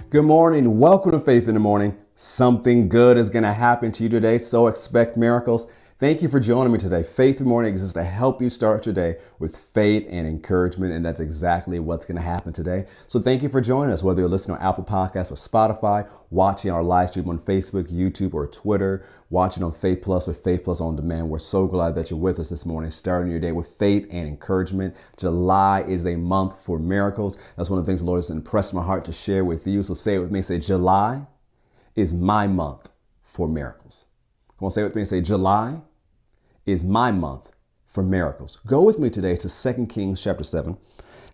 Good morning. Welcome to Faith in the Morning. Something good is going to happen to you today, so expect miracles. Thank you for joining me today. Faith in the Morning exists to help you start your day with faith and encouragement, and that's exactly what's going to happen today. So thank you for joining us, whether you're listening on Apple Podcasts or Spotify, watching our live stream on Facebook, YouTube, or Twitter, watching on Faith Plus with Faith Plus On Demand. We're so glad that you're with us this morning, starting your day with faith and encouragement. July is a month for miracles. That's one of the things the Lord has impressed my heart to share with you. So say it with me. Say, July is my month for miracles. Come on, say it with me and say, July is my month for miracles. Go with me today to 2 Kings chapter 7.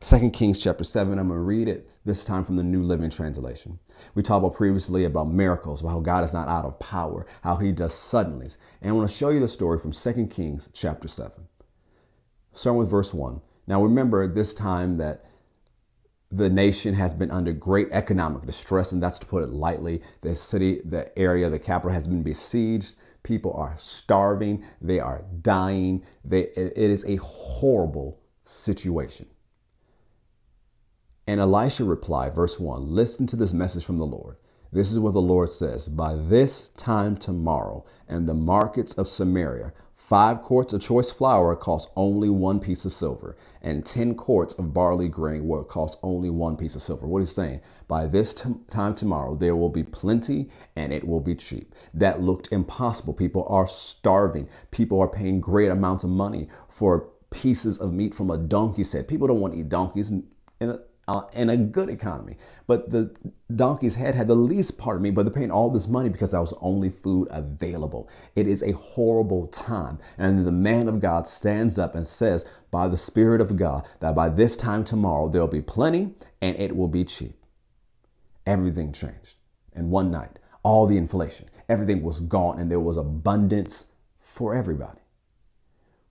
2 Kings chapter 7, I'm going to read it this time from the New Living Translation. We talked about previously about miracles, about how God is not out of power, how he does suddenlies. And I want to show you the story from 2 Kings chapter 7. Starting with verse 1. Now remember this time that the nation has been under great economic distress, and that's to put it lightly. The city, the area, the capital has been besieged. People are starving. They are dying. It is a horrible situation. And Elisha replied, verse 1, listen to this message from the Lord. This is what the Lord says. By this time tomorrow, in the markets of Samaria, 5 quarts of choice flour cost only 1 piece of silver, and 10 quarts of barley grain will cost only 1 piece of silver. What he's saying, by this time tomorrow, there will be plenty and it will be cheap. That looked impossible. People are starving. People are paying great amounts of money for pieces of meat from a donkey's head. People don't want to eat donkeys in a good economy. But the donkey's head had the least part of me, but they're paying all this money because that was the only food available. It is a horrible time. And the man of God stands up and says, by the Spirit of God, that by this time tomorrow, there'll be plenty and it will be cheap. Everything changed in one night. All the inflation, everything was gone, and there was abundance for everybody.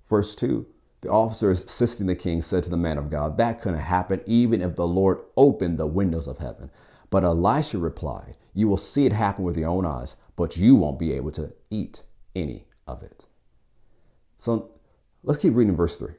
Verse 2. The officers assisting the king said to the man of God, that couldn't happen even if the Lord opened the windows of heaven. But Elisha replied, you will see it happen with your own eyes, but you won't be able to eat any of it. So let's keep reading verse 3.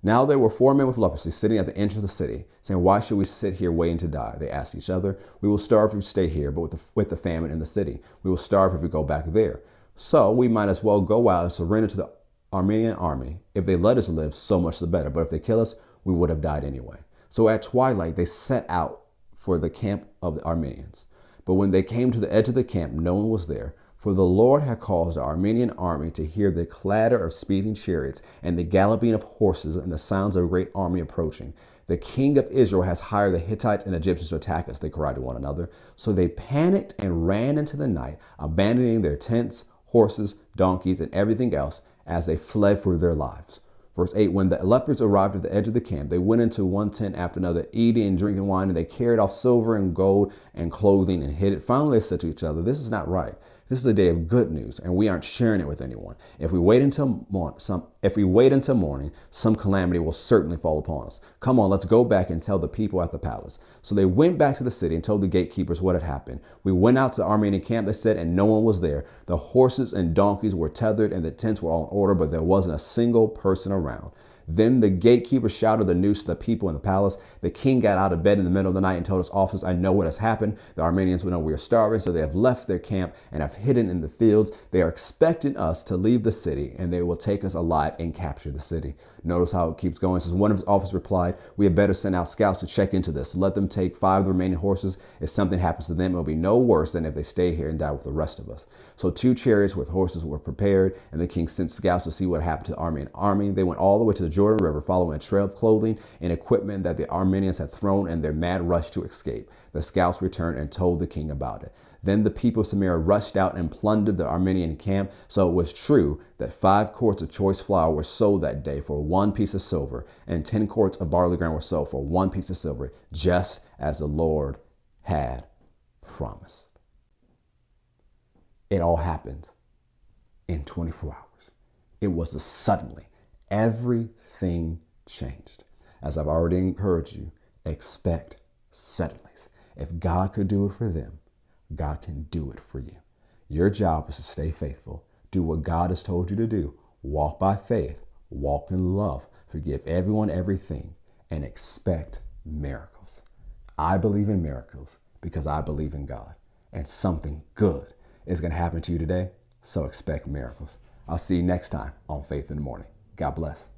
Now there were 4 men with leprosy sitting at the entrance of the city, saying, why should we sit here waiting to die? They asked each other. We will starve if we stay here, but with the famine in the city. We will starve if we go back there. So we might as well go out and surrender to the Armenian army. If they let us live, so much the better. But if they kill us, we would have died anyway. So at twilight, they set out for the camp of the Armenians. But when they came to the edge of the camp, no one was there. For the Lord had caused the Armenian army to hear the clatter of speeding chariots and the galloping of horses and the sounds of a great army approaching. The king of Israel has hired the Hittites and Egyptians to attack us, they cried to one another. So they panicked and ran into the night, abandoning their tents, horses, donkeys, and everything else as they fled for their lives. Verse 8, when the lepers arrived at the edge of the camp, they went into one tent after another, eating and drinking wine, and they carried off silver and gold and clothing and hid it. Finally, they said to each other, this is not right. This is a day of good news, and we aren't sharing it with anyone. If we wait until morning, some calamity will certainly fall upon us. Come on, let's go back and tell the people at the palace. So they went back to the city and told the gatekeepers what had happened. We went out to the Armenian camp, they said, and no one was there. The horses and donkeys were tethered, and the tents were all in order, but there wasn't a single person around. Then the gatekeeper shouted the news to the people in the palace. The king got out of bed in the middle of the night and told his officers, I know what has happened. The Armenians know we are starving, so they have left their camp and have hidden in the fields. They are expecting us to leave the city, and they will take us alive and capture the city. Notice how it keeps going. It says, one of his officers replied, we had better send out scouts to check into this. Let them take 5 of the remaining horses. If something happens to them, it will be no worse than if they stay here and die with the rest of us. So 2 chariots with horses were prepared, and the king sent scouts to see what happened to the Armenian army. They went all the way to the Jordan River, following a trail of clothing and equipment that the Armenians had thrown in their mad rush to escape. The scouts returned and told the king about it. Then the people of Samaria rushed out and plundered the Armenian camp. So it was true that 5 quarts of choice flour were sold that day for 1 piece of silver, and 10 quarts of barley grain were sold for 1 piece of silver, just as the Lord had promised. It all happened in 24 hours. It was a suddenly. Everything changed. As I've already encouraged you, expect suddenlies. If God could do it for them, God can do it for you. Your job is to stay faithful. Do what God has told you to do. Walk by faith. Walk in love. Forgive everyone everything. And expect miracles. I believe in miracles. because I believe in God. And something good is going to happen to you today. So expect miracles. I'll see you next time on Faith in the Morning. God bless.